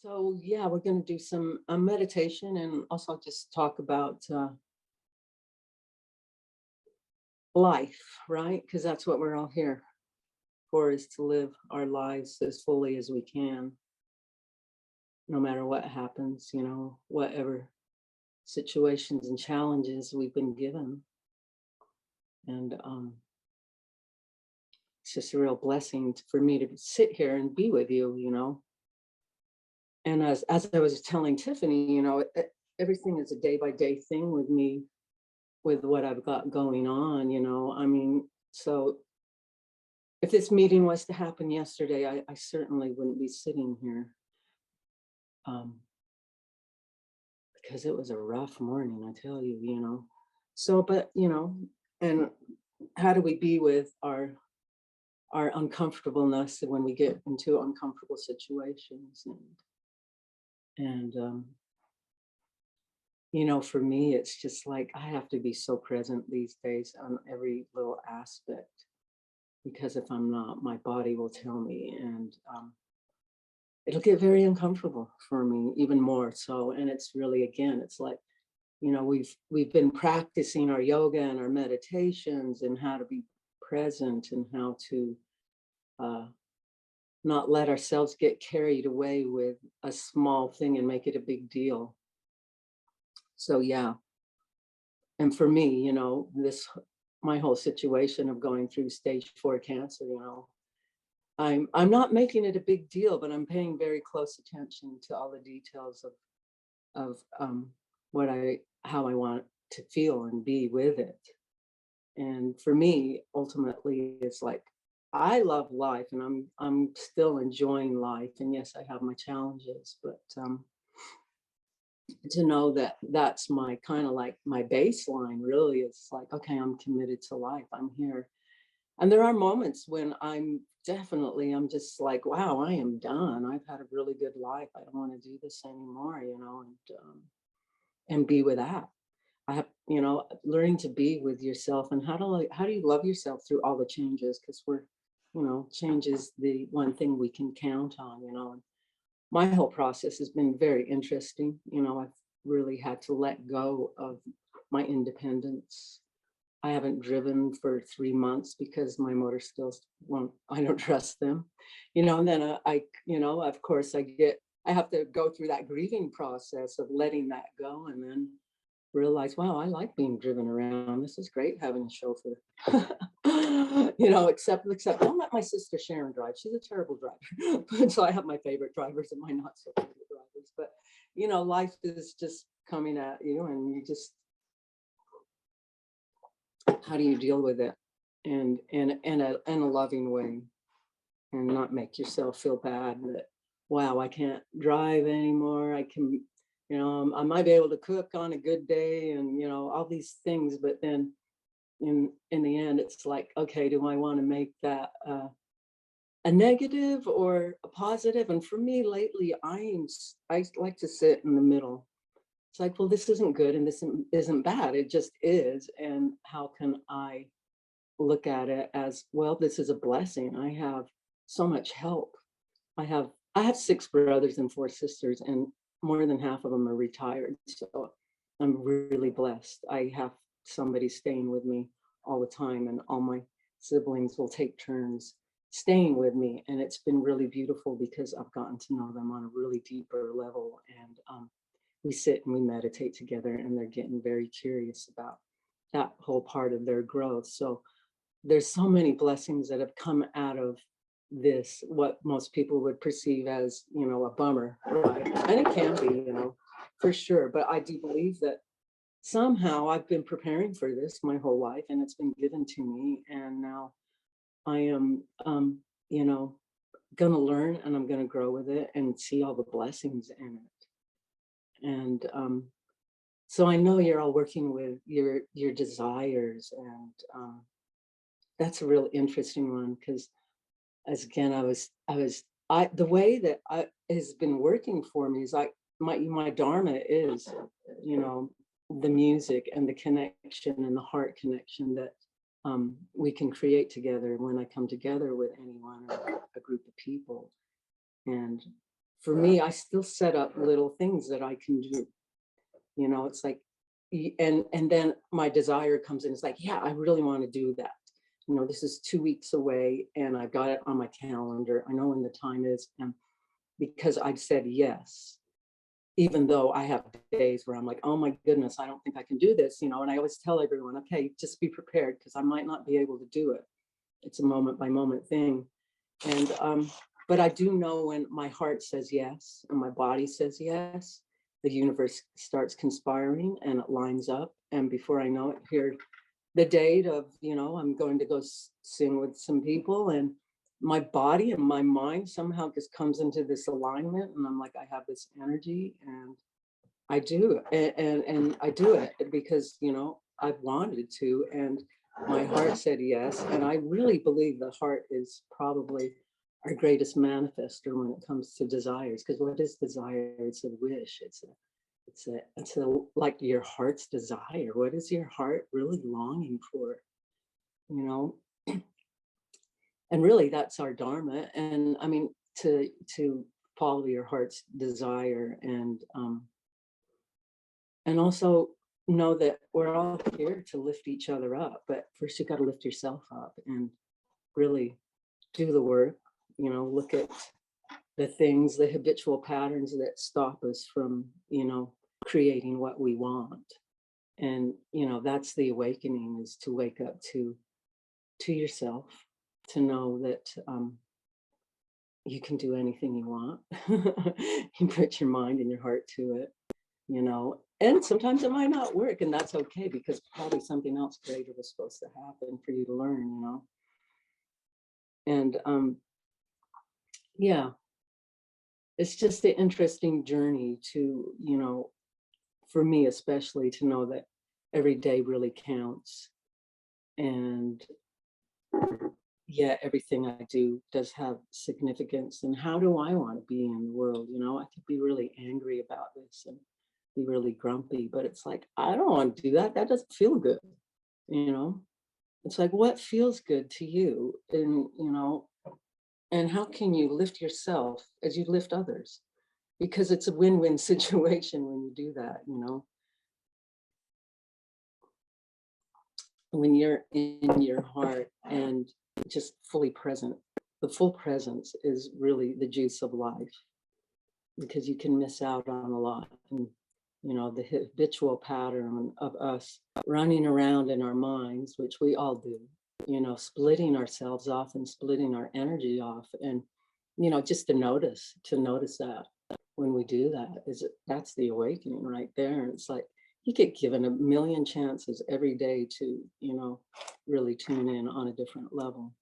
So yeah, we're going to do some meditation and also just talk about life, right? Because that's what we're all here for, is to live our lives as fully as we can, no matter what happens, whatever situations and challenges we've been given. And it's just a real blessing for me to sit here and be with you. And as I was telling Tiffany, everything is a day by day thing with me, with what I've got going on. I mean, so if this meeting was to happen yesterday, I certainly wouldn't be sitting here, because it was a rough morning, I tell you. So, but, and how do we be with our uncomfortableness when we get into uncomfortable situations? And for me, it's just like I have to be so present these days on every little aspect, because if I'm not, my body will tell me, and it'll get very uncomfortable for me, even more so. And it's really, again, it's like, we've been practicing our yoga and our meditations and how to be present and how to not let ourselves get carried away with a small thing and make it a big deal. So yeah. And for me, my whole situation of going through stage 4 cancer, I'm not making it a big deal, but I'm paying very close attention to all the details of how I want to feel and be with it. And for me, ultimately, it's like I love life, and I'm still enjoying life. And yes, I have my challenges, but to know that that's my kind of like my baseline, really, it's like, okay, I'm committed to life. I'm here. And there are moments when I'm just like, wow, I am done. I've had a really good life. I don't want to do this anymore, and be with that. I have, learning to be with yourself, and how do you love yourself through all the changes? Because change is the one thing we can count on. My whole process has been very interesting. I've really had to let go of my independence. I haven't driven for 3 months because my motor skills won't, I don't trust them, and then of course I have to go through that grieving process of letting that go, and then realize, wow, I like being driven around. This is great having a chauffeur. Except don't let my sister Sharon drive. She's a terrible driver. So I have my favorite drivers and my not so favorite drivers. But life is just coming at you, and you just, how do you deal with it, and in a loving way, and not make yourself feel bad that, wow, I can't drive anymore. I can, I might be able to cook on a good day, and all these things, but then in the end, it's like, okay, do I want to make that a negative or a positive? And for me lately, I like to sit in the middle. It's like, well, this isn't good and this isn't bad. It just is. And how can I look at it as, well, this is a blessing. I have so much help. I have 6 brothers and 4 sisters, and more than half of them are retired. So I'm really blessed. I have somebody staying with me all the time, and all my siblings will take turns staying with me. And it's been really beautiful because I've gotten to know them on a really deeper level. And we sit and we meditate together, and they're getting very curious about that whole part of their growth. So there's so many blessings that have come out of this, what most people would perceive as, a bummer, right? And it can be, for sure. But I do believe that somehow I've been preparing for this my whole life, and it's been given to me. And now I am, going to learn, and I'm going to grow with it and see all the blessings in it. And so I know you're all working with your desires, and that's a real interesting one, because as again, the way that has been working for me is like my dharma is, the music and the connection and the heart connection that we can create together when I come together with anyone or a group of people. And for me, I still set up little things that I can do. You know, it's like, and then my desire comes in. It's like, yeah, I really want to do that. You know, this is 2 weeks away, and I've got it on my calendar. I know when the time is, and because I've said yes, even though I have days where I'm like, oh my goodness, I don't think I can do this. You know, and I always tell everyone, okay, just be prepared because I might not be able to do it. It's a moment by moment thing, and but I do know when my heart says yes and my body says yes, the universe starts conspiring and it lines up. And before I know it, here, the date of, you know, I'm going to go sing with some people, and my body and my mind somehow just comes into this alignment. And I'm like, I have this energy and I do it. And I do it because, you know, I've wanted to. And my heart said yes. And I really believe the heart is probably our greatest manifester when it comes to desires. Because what is desire? It's a wish. It's a like your heart's desire. What is your heart really longing for? You know, and really that's our dharma. And I mean, to follow your heart's desire, and also know that we're all here to lift each other up. But first you got to lift yourself up and really do the work. You know, look at the things, the habitual patterns that stop us from, you know, creating what we want. And, you know, that's the awakening, is to wake up to yourself, to know that you can do anything you want. You put your mind and your heart to it, you know, and sometimes it might not work, and that's okay, because probably something else greater was supposed to happen for you to learn, you know. And yeah, it's just an interesting journey to, you know, for me especially, to know that every day really counts. And yeah, everything I do does have significance. And how do I want to be in the world? You know, I could be really angry about this and be really grumpy, but it's like, I don't want to do that. That doesn't feel good. You know, it's like, what feels good to you? And, you know, and how can you lift yourself as you lift others? Because it's a win-win situation when you do that, you know. When you're in your heart and just fully present, the full presence is really the juice of life, because you can miss out on a lot. And, you know, the habitual pattern of us running around in our minds, which we all do, you know, splitting ourselves off and splitting our energy off. And, you know, just to notice that when we do that, that's the awakening right there. And it's like, you get given a million chances every day to, you know, really tune in on a different level.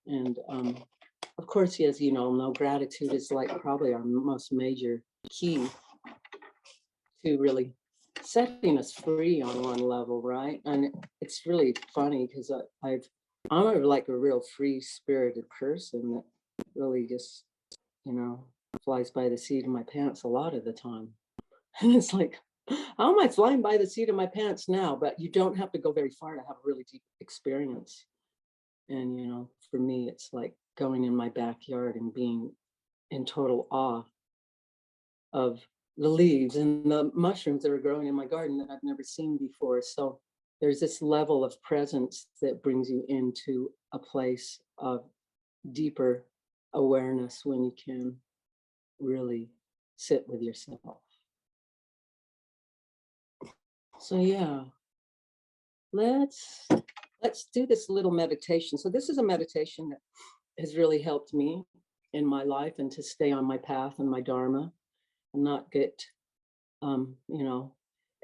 And of course, as you know, gratitude is like probably our most major key to really setting us free on one level, right? And it's really funny because I'm like a real free-spirited person that really just, you know, flies by the seat of my pants a lot of the time. And it's like, how am I flying by the seat of my pants now? But you don't have to go very far to have a really deep experience. And, you know, for me, it's like going in my backyard and being in total awe of the leaves and the mushrooms that are growing in my garden that I've never seen before. So there's this level of presence that brings you into a place of deeper awareness when you can really sit with yourself. So yeah, let's do this little meditation. So this is a meditation that has really helped me in my life, and to stay on my path and my dharma and not get, you know,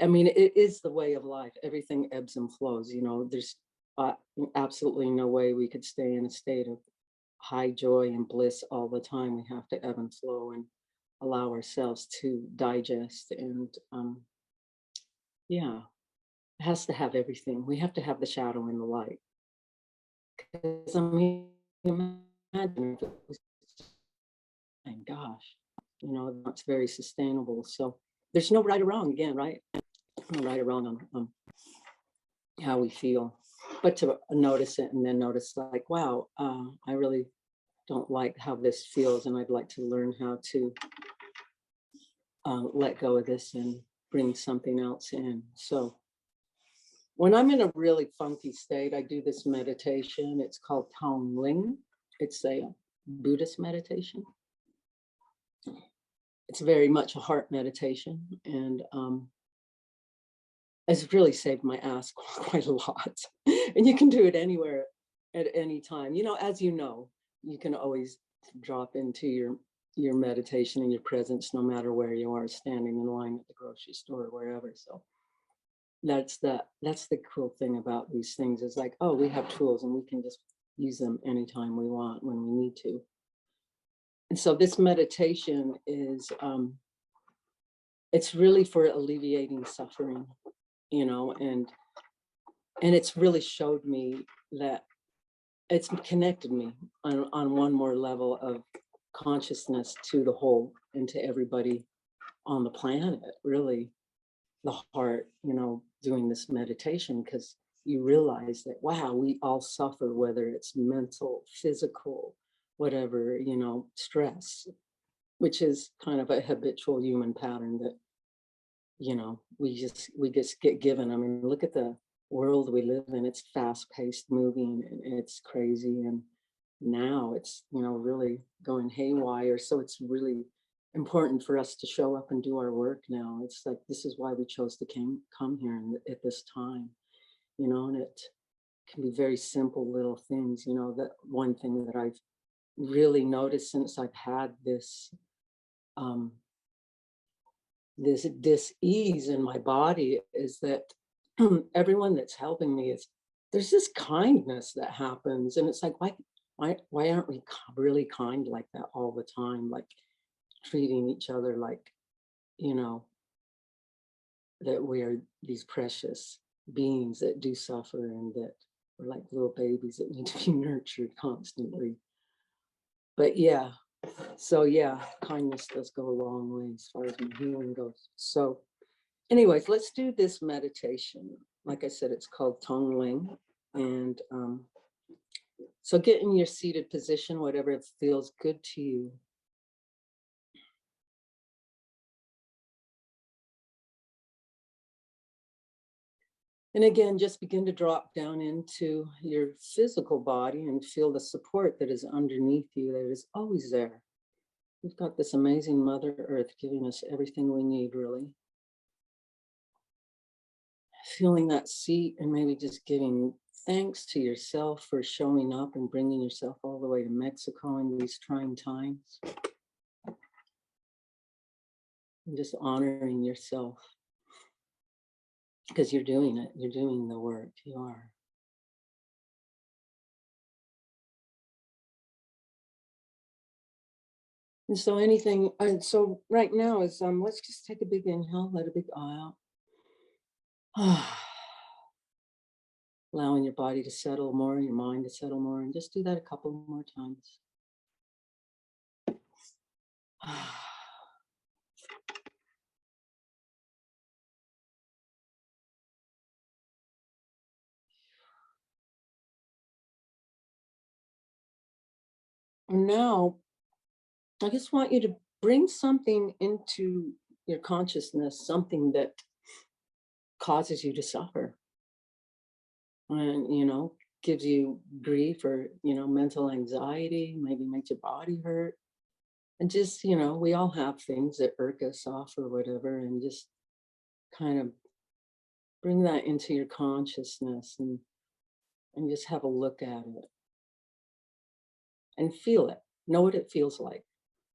I mean, it is the way of life. Everything ebbs and flows, you know. There's absolutely no way we could stay in a state of high joy and bliss all the time. We have to ebb and flow and allow ourselves to digest. And yeah, it has to have everything. We have to have the shadow and the light. Because I mean, imagine if it was, my gosh, you know, that's very sustainable. So there's no right or wrong, again, right? No right or wrong on how we feel, but to notice it, and then notice like, wow, I really don't like how this feels, and I'd like to learn how to let go of this and bring something else in. So when I'm in a really funky state, I do this meditation. It's called Tongling. It's a Buddhist meditation. It's very much a heart meditation, and it's really saved my ass quite a lot. And you can do it anywhere at any time. As you know, you can always drop into your meditation and your presence no matter where you are, standing in line at the grocery store or wherever. So that's the cool thing about these things, is like, oh, we have tools and we can just use them anytime we want, when we need to. And so this meditation is it's really for alleviating suffering, and it's really showed me that it's connected me on one more level of consciousness to the whole and to everybody on the planet, really. The heart, doing this meditation, because you realize that, wow, we all suffer, whether it's mental, physical, whatever, stress, which is kind of a habitual human pattern that, we just get given. I mean, look at the world we live in. It's fast-paced, moving, and it's crazy. And now it's, really going haywire. So it's really important for us to show up and do our work now. It's like, this is why we chose to come here at this time, and it can be very simple little things. That one thing that I've really noticed since I've had this this dis-ease in my body is that everyone that's helping me, there's this kindness that happens, and it's like, why aren't we really kind like that all the time, like treating each other like, that we are these precious beings that do suffer, and that we're like little babies that need to be nurtured constantly. But yeah, so yeah, kindness does go a long way as far as my healing goes. So anyways, let's do this meditation. Like I said, it's called Tongling. And so get in your seated position, whatever feels good to you. And again, just begin to drop down into your physical body and feel the support that is underneath you, that is always there. We've got this amazing Mother Earth giving us everything we need, really. Feeling that seat, and maybe just giving thanks to yourself for showing up and bringing yourself all the way to Mexico in these trying times. And just honoring yourself, because you're doing it. You're doing the work. You are. And so right now is, let's just take a big inhale, let a big eye out. Allowing your body to settle more, your mind to settle more, and just do that a couple more times. And now, I just want you to bring something into your consciousness, something that causes you to suffer, and gives you grief, or mental anxiety, maybe makes your body hurt. And just, we all have things that irk us off or whatever, and just kind of bring that into your consciousness, and just have a look at it and feel it. Know what it feels like.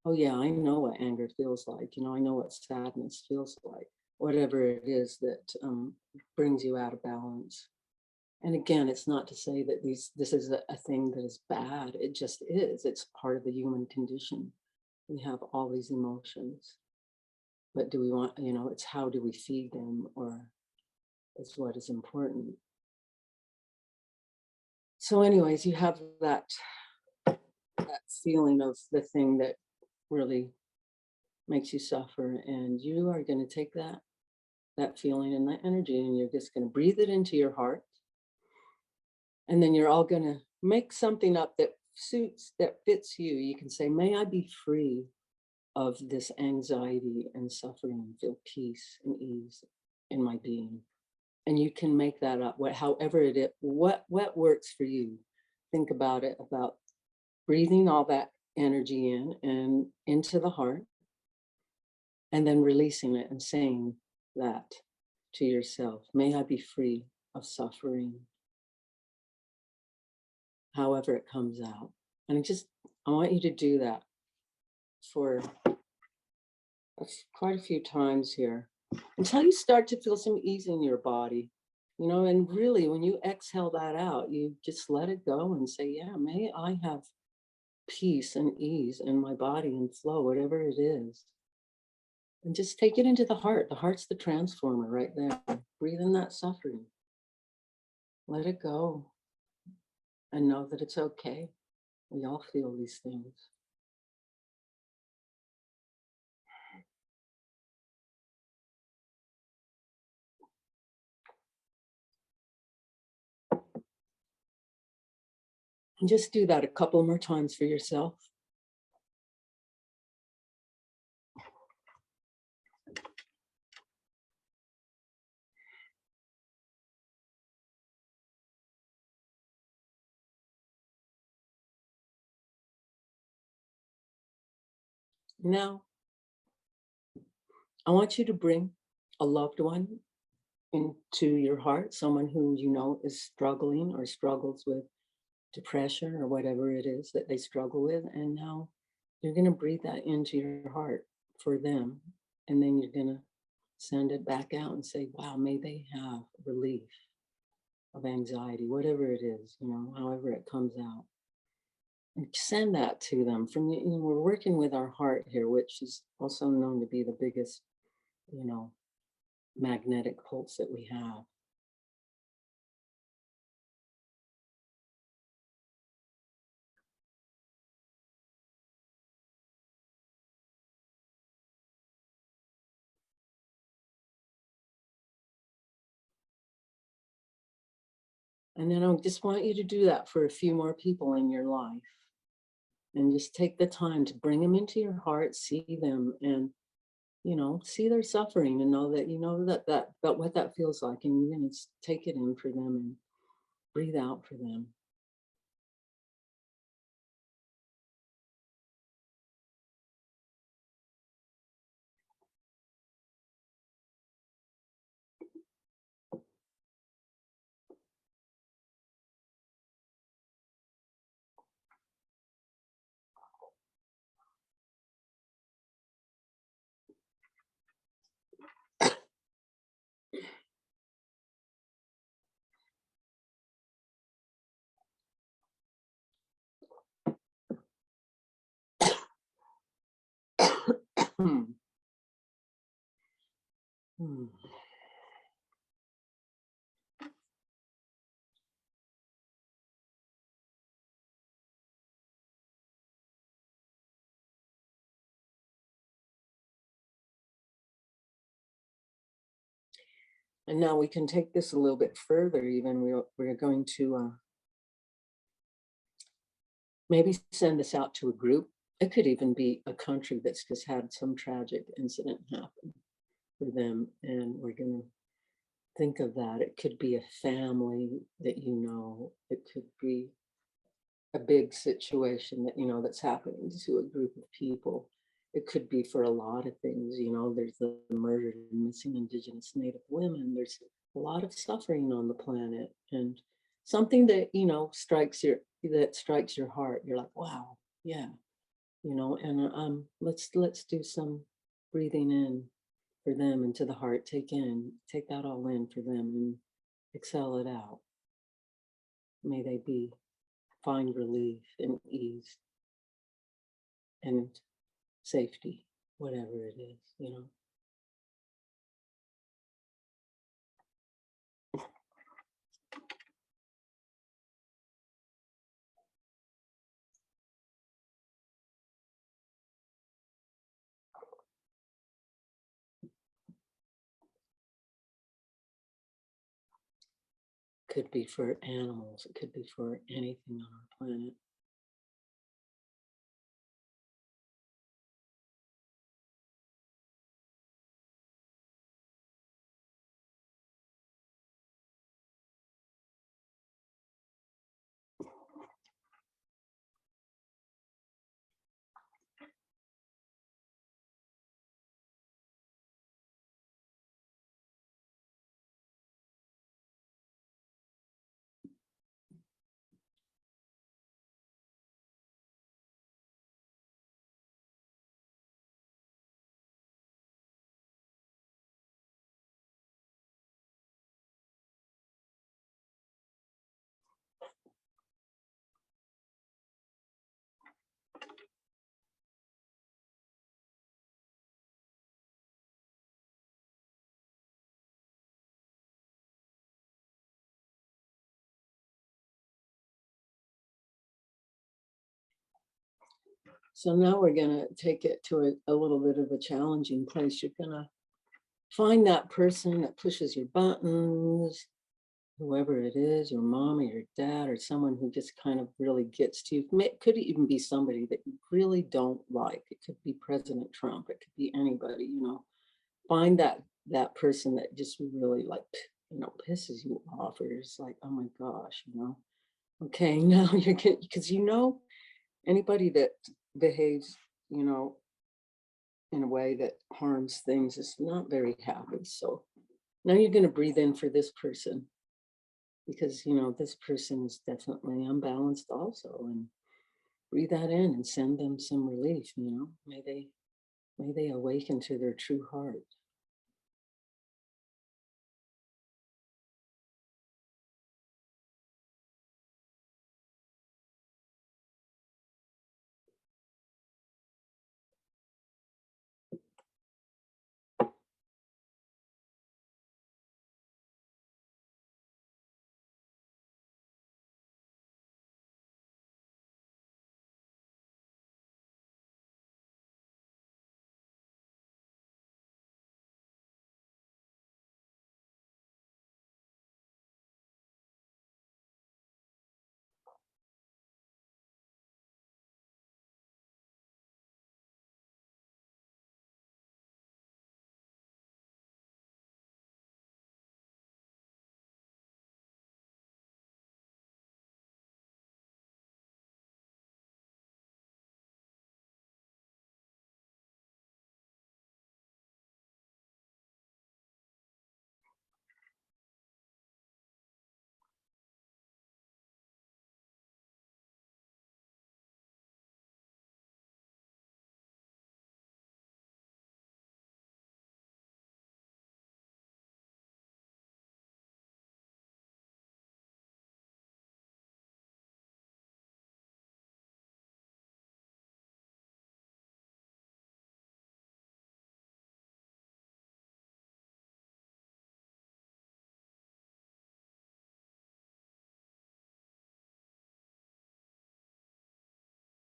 Oh yeah, I know what anger feels like. I know what sadness feels like. Whatever it is that brings you out of balance. And again, it's not to say that this is a thing that is bad. It just is. It's part of the human condition. We have all these emotions. But do we want, it's how do we feed them, or is what is important. So anyways, you have that feeling of the thing that really makes you suffer, and you are going to take that feeling and that energy, and you're just going to breathe it into your heart. And then you're all going to make something up that suits, that fits you, you can say, may I be free of this anxiety and suffering and feel peace and ease in my being. And you can make that up, however it is, what works for you. Think about it, about breathing all that energy in and into the heart, and then releasing it and saying that to yourself. May I be free of suffering, however it comes out. And I want you to do that for quite a few times here until you start to feel some ease in your body. And really, when you exhale that out, you just let it go and say, yeah, may I have peace and ease in my body and flow, whatever it is. And just take it into the heart. The heart's the transformer right there. Breathe in that suffering. Let it go. And know that it's okay. We all feel these things. And just do that a couple more times for yourself. Now, I want you to bring a loved one into your heart, someone who you know is struggling or struggles with depression or whatever it is that they struggle with. And now you're going to breathe that into your heart for them. And then you're going to send it back out and say, wow, may they have relief of anxiety, whatever it is, however it comes out. And send that to them. We're working with our heart here, which is also known to be the biggest, magnetic pulse that we have. And then I just want you to do that for a few more people in your life. And just take the time to bring them into your heart, see them, and see their suffering, and know that that what that feels like, and you're going to take it in for them and breathe out for them. Hmm. Hmm. And now we can take this a little bit further. Even we're going to maybe send this out to a group. It could even be a country that's just had some tragic incident happen for them, and we're going to think of that. It could be a family that it could be a big situation that that's happening to a group of people. It could be for a lot of things. There's the murdered and missing Indigenous Native women. There's a lot of suffering on the planet, and something that strikes your heart. You're like, wow, yeah, and let's do some breathing in for them into the heart. Take that all in for them and exhale it out. May they find relief and ease and safety, whatever it is. Could be for animals, it could be for anything on our planet. So now we're going to take it to a little bit of a challenging place. You're going to find that person that pushes your buttons, whoever it is, your mom or your dad, or someone who just kind of really gets to you. It could even be somebody that you really don't like. It could be President Trump. It could be anybody, find that person that just really like, pisses you off, or it's like, oh my gosh. Okay, now you're getting, because anybody that behaves, you know, in a way that harms things is not very happy. So now you're going to breathe in for this person, because this person is definitely unbalanced also, and breathe that in and send them some relief. May they awaken to their true heart.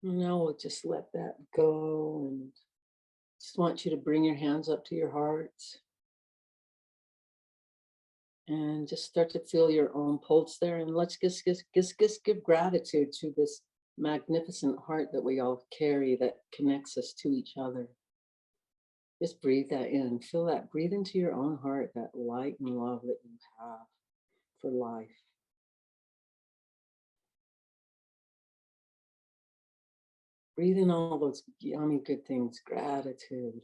Now we'll just let that go, and just want you to bring your hands up to your heart and just start to feel your own pulse there. And let's just give gratitude to this magnificent heart that we all carry that connects us to each other. Just breathe that in. Feel that. Breathe into your own heart, that light and love that you have for life. Breathe in all those yummy good things. Gratitude.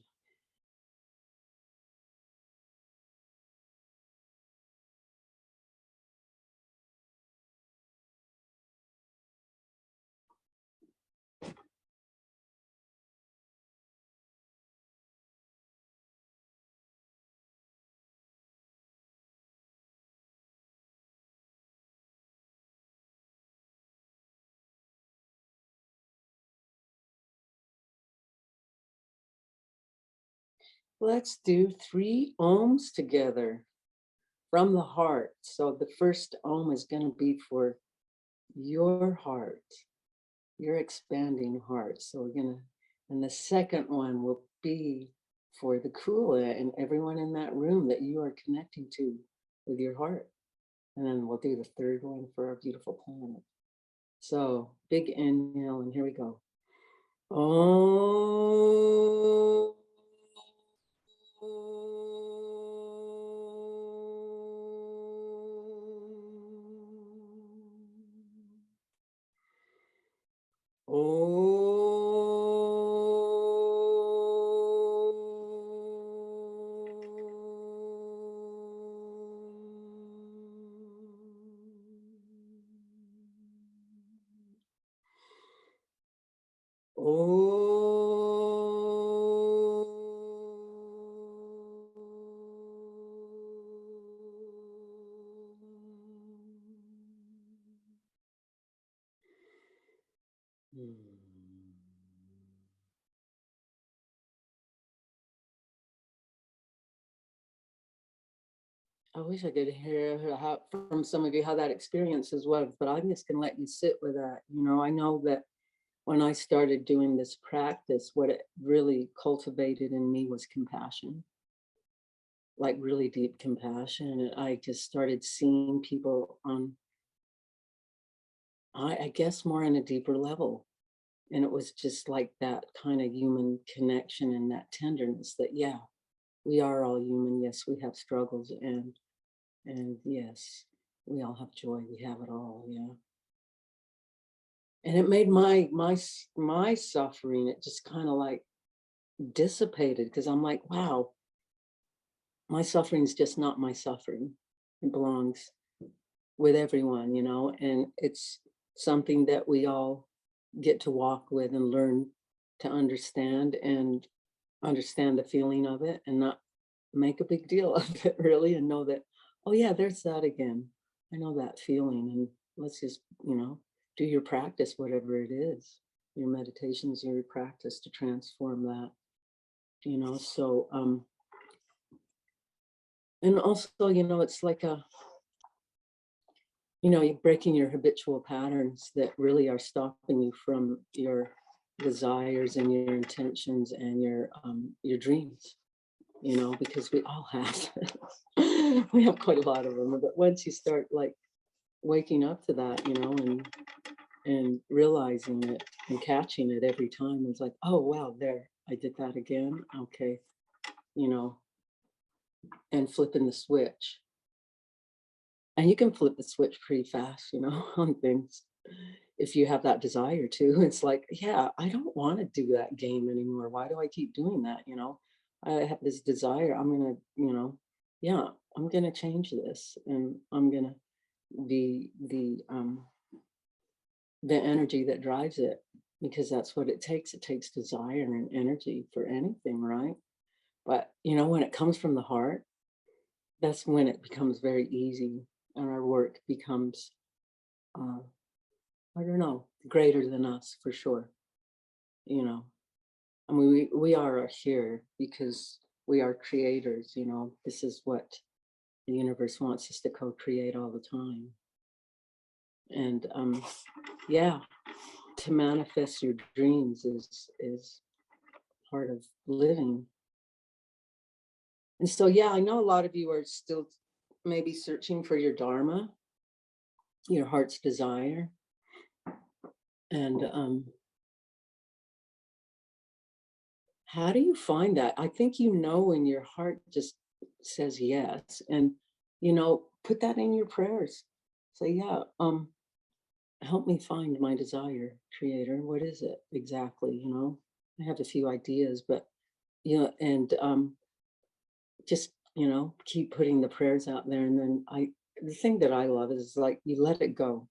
Let's do 3 ohms together from the heart. So the first ohm is going to be for your heart, your expanding heart. So we're going to, and the second one will be for the Kula and everyone in that room that you are connecting to with your heart. And then we'll do the third one for our beautiful planet. So big inhale, and here we go. Oh. I wish I could hear from some of you how that experience was, but I'm just gonna let you sit with that. I know that when I started doing this practice, what it really cultivated in me was compassion, like really deep compassion. And I just started seeing people on, I guess, more on a deeper level. And it was just like that kind of human connection and that tenderness that, yeah, we are all human. Yes, we have struggles, and yes, we all have joy. We have it all. Yeah. And it made my suffering, it just kind of like dissipated, because I'm like, wow, my suffering is just not my suffering. It belongs with everyone, and it's something that we all get to walk with and learn to understand, and understand the feeling of it, and not make a big deal of it, really, and know that, oh yeah, there's that again. I know that feeling, and let's just, do your practice, whatever it is. Your meditations, your practice to transform that, so and also, it's like you're breaking your habitual patterns that really are stopping you from your desires and your intentions and your dreams, because we all have we have quite a lot of them. But once you start like waking up to that, and realizing it and catching it every time, it's like, oh wow, there, I did that again. Okay, you know, and flipping the switch. And you can flip the switch pretty fast, on things. If you have that desire to, it's like, yeah, I don't want to do that game anymore. Why do I keep doing that? I have this desire. I'm going to, yeah, I'm going to change this, and I'm going to be the energy that drives it, because that's what it takes. It takes desire and energy for anything, right? But, when it comes from the heart, that's when it becomes very easy, and our work becomes, uh, I don't know, greater than us for sure. You know, I mean, we are here because we are creators. This is what the universe wants us to co-create all the time. And yeah, to manifest your dreams is part of living. And so, yeah, I know a lot of you are still maybe searching for your dharma, your heart's desire. And how do you find that? I think when your heart just says yes, and put that in your prayers. Say, yeah, help me find my desire, creator. What is it exactly? I have a few ideas, but and just, keep putting the prayers out there. And then the thing that I love is like you let it go.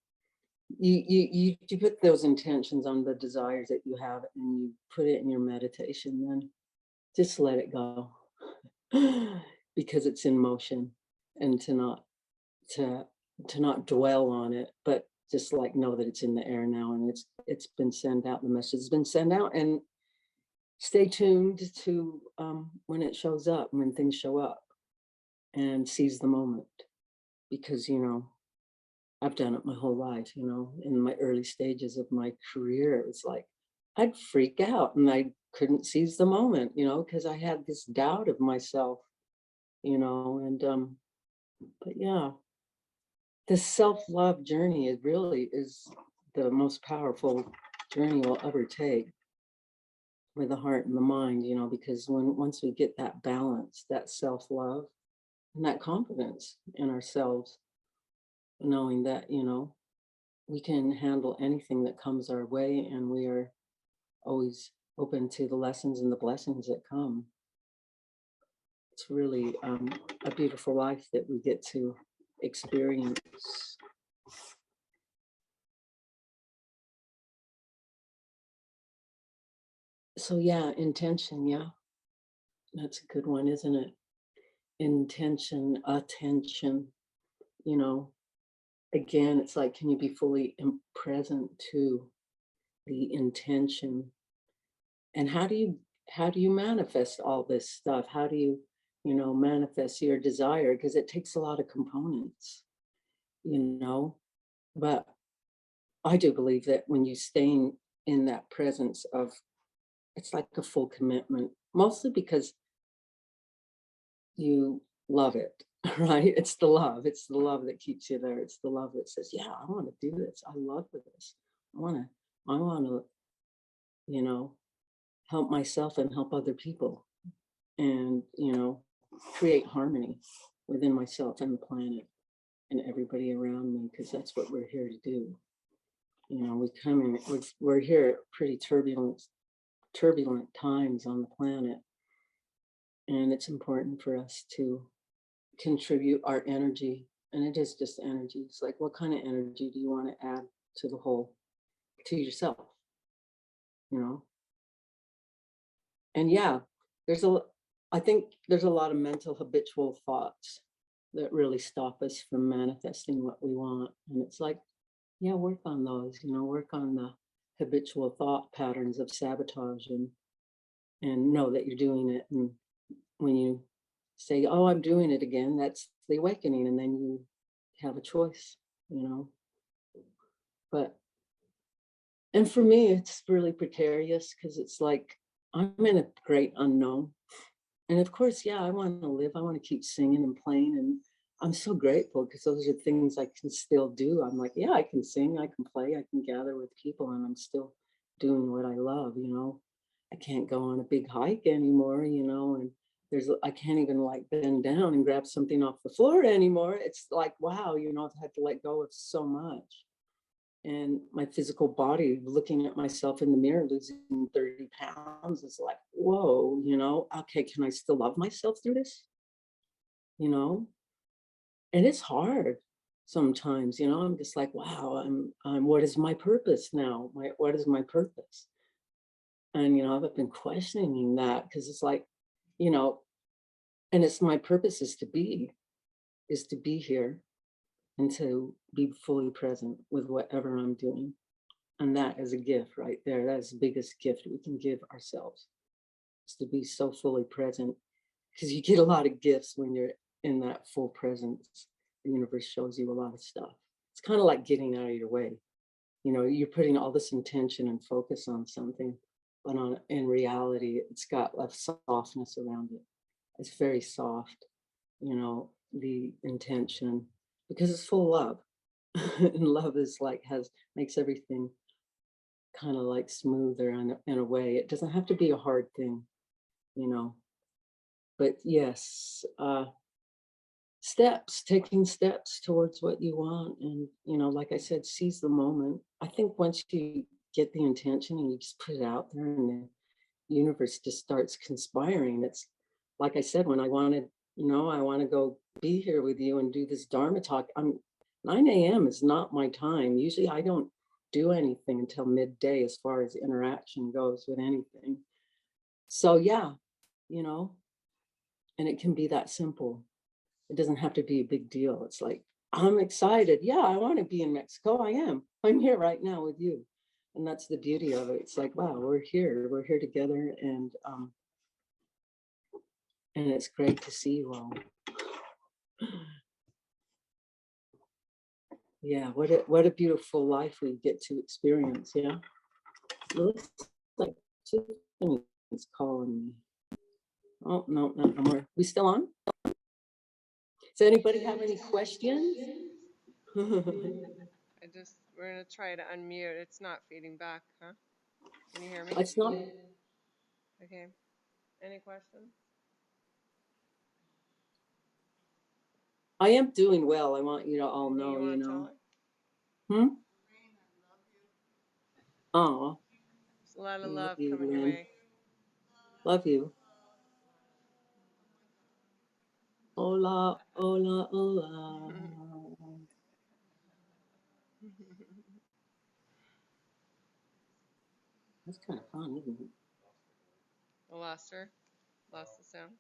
You put those intentions on the desires that you have, and you put it in your meditation. Then just let it go, because it's in motion, and to to not dwell on it, but just like know that it's in the air now, and it's been sent out. The message has been sent out, and stay tuned to when it shows up, when things show up, and seize the moment, because I've done it my whole life. In my early stages of my career, it was like I'd freak out and I couldn't seize the moment, because I had this doubt of myself, and but yeah, the self-love journey, it really is the most powerful journey we'll ever take, with the heart and the mind, because once we get that balance, that self-love and that confidence in ourselves, knowing that, we can handle anything that comes our way, and we are always open to the lessons and the blessings that come. It's really a beautiful life that we get to experience. So yeah, intention, yeah, that's a good one, isn't it? Intention, attention, you know, again, it's like, can you be fully present to the intention? And how do you manifest all this stuff? How do you, manifest your desire? Because it takes a lot of components, you know. But I do believe that when you stay in that presence of, it's like a full commitment, mostly because you love it, right? It's the love. It's the love that keeps you there. It's the love that says, yeah, I want to do this. I love this. I want to, you know, help myself and help other people and, create harmony within myself and the planet and everybody around me, because that's what we're here to do. We come in, we're here at pretty turbulent times on the planet. And it's important for us to contribute our energy. And it is just energy. It's like, what kind of energy do you want to add to the whole, to yourself? And yeah, I think there's a lot of mental habitual thoughts that really stop us from manifesting what we want. And it's like, yeah, work on those, work on the habitual thought patterns of sabotage and know that you're doing it. And when you say, oh, I'm doing it again, that's the awakening. And then you have a choice, and for me, it's really precarious because it's like, I'm in a great unknown. And of course, yeah, I want to live. I want to keep singing and playing. And I'm so grateful because those are things I can still do. I'm like, yeah, I can sing, I can play, I can gather with people, and I'm still doing what I love, I can't go on a big hike anymore, and I can't even like bend down and grab something off the floor anymore. It's like, wow, I've had to let go of so much. And my physical body, looking at myself in the mirror, losing 30 pounds, is like, whoa, okay, can I still love myself through this? And it's hard sometimes, I'm just like, wow, what is my purpose now? What is my purpose? And, I've been questioning that because it's like, and it's my purpose is to be here and to be fully present with whatever I'm doing. And that is a gift right there. That is the biggest gift we can give ourselves, is to be so fully present, because you get a lot of gifts when you're in that full presence. The universe shows you a lot of stuff. It's kind of like getting out of your way. You're putting all this intention and focus on something, but in reality, it's got a softness around it. It's very soft, the intention, because it's full of love. And love is like, makes everything kind of like smoother in a way. It doesn't have to be a hard thing, but yes, taking steps towards what you want. And, like I said, seize the moment. I think once you get the intention and you just put it out there and the universe just starts conspiring. It's like I said, when I wanted, I want to go be here with you and do this Dharma talk. 9 a.m. is not my time. Usually I don't do anything until midday as far as interaction goes with anything. So yeah, and it can be that simple. It doesn't have to be a big deal. It's like, I'm excited. Yeah, I want to be in Mexico. I am. I'm here right now with you. And that's the beauty of it. It's like, wow, we're here together. And it's great to see you all. Yeah, what a beautiful life we get to experience. Yeah. It looks like Tiffany's calling me. Oh, no, not no more. We still on? Does anybody have any questions? We're gonna try to unmute. It's not feeding back, huh? Can you hear me? It's not. Okay. Any questions? I am doing well. I want you to all know, Hmm? Oh. There's a lot of love coming your way. Love you. Hola, hola, hola. That's kind of fun, isn't it? I lost her. Lost the sound.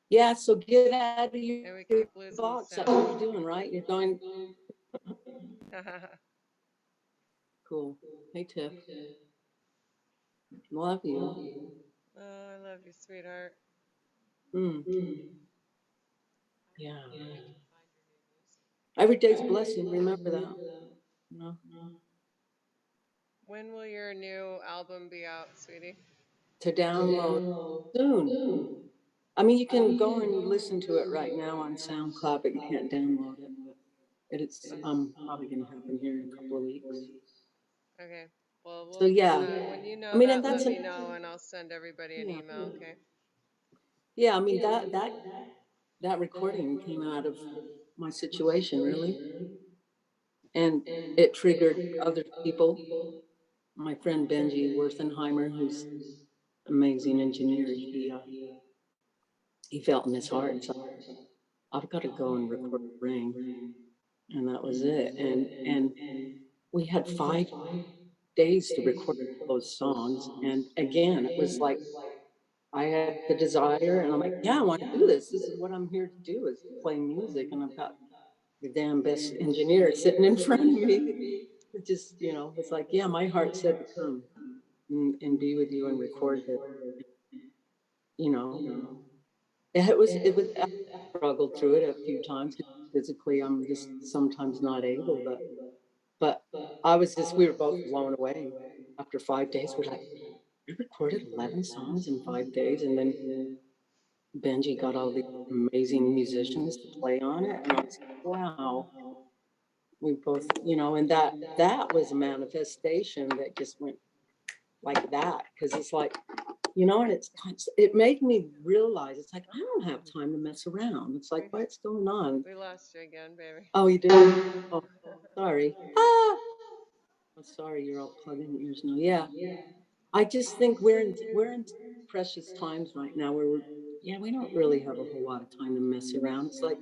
Yeah, so get out of your we keep losing box. the That's what you're doing, right? You're going. Cool. Hey, Tiff. Love you. Oh, I love you, sweetheart. Yeah. Every day's a blessing. Remember that. When will your new album be out, sweetie? To download soon. I mean, you can go and listen to it right now on SoundCloud, but you can't download it. But it's probably going to happen here in a couple of weeks. Okay. Well, So yeah, when you I know mean, and that, that's let an me know, and I'll send everybody an yeah, email. Okay. yeah. I mean that recording came out of my situation really, and it triggered other people. My friend Benji Werthenheimer, who's an amazing engineer, he felt in his heart, it's like, I've got to go and record Rain, and that was it. And we had 5 days to record those songs, and again, it was like I had the desire, and I'm like, yeah, I want to do this. This is what I'm here to do, is play music, and I've got the damn best engineer sitting in front of me. It just, it's like, yeah, my heart said to come and be with you and record this. You know, it was I struggled through it a few times because physically I'm just sometimes not able, but we were both blown away after 5 days. We're like, we recorded 11 songs in 5 days, and then Benji got all these amazing musicians to play on it, and I was like, wow. We both, and that was a manifestation that just went like that, because it's like, and it made me realize, it's like, I don't have time to mess around. It's like, what's going on? We lost you again, baby. Oh, you did? Oh, sorry. I'm sorry, you're all plugging your ears now. Yeah. I just think we're in precious times right now where we don't really have a whole lot of time to mess around. It's like,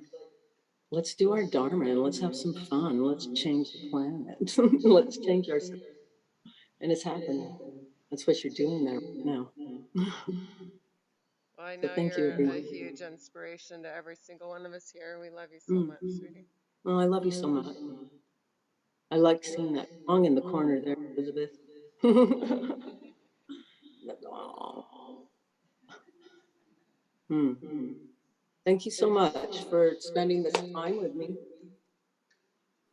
let's do our dharma and let's have some fun. Let's change the planet. Let's change ourselves. And it's happening. That's what you're doing there now. Well, I So know thank you, you're a everyone. huge inspiration to every single one of us here. We love you so Mm. much, sweetie. Well, I love you so much. I like seeing that song in the corner there, Elizabeth. Oh. Hmm. Thank you so much for spending this time with me.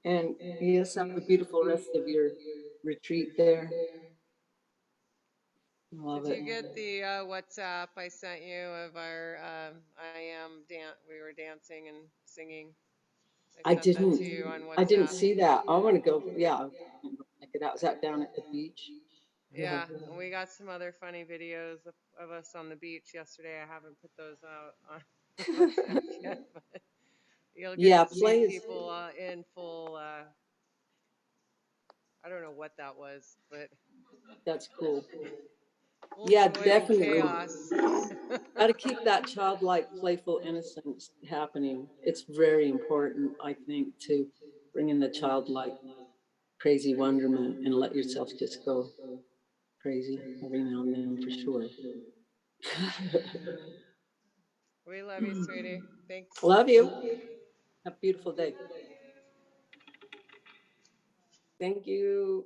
And yes, have a beautiful rest of your retreat there. Love Did it. you get the WhatsApp I sent you of our I am dance? We were dancing and singing. I I sent that didn't to you on I didn't WhatsApp. see that. I want to go. Yeah, I'll check it out. Is that down at the beach? Yeah, and we got some other funny videos of us on the beach yesterday. I haven't put those out on WhatsApp yet, but you'll get Yeah, to see play is people in full. I don't know what that was, but that's cool. full Yeah, joy and definitely. chaos. Got to keep that childlike, playful innocence happening. It's very important, I think, to bring in the childlike, crazy wonderment and let yourself just go crazy every now and then, for sure. We love you, sweetie. Thanks. Love you. Have a beautiful day. Thank you.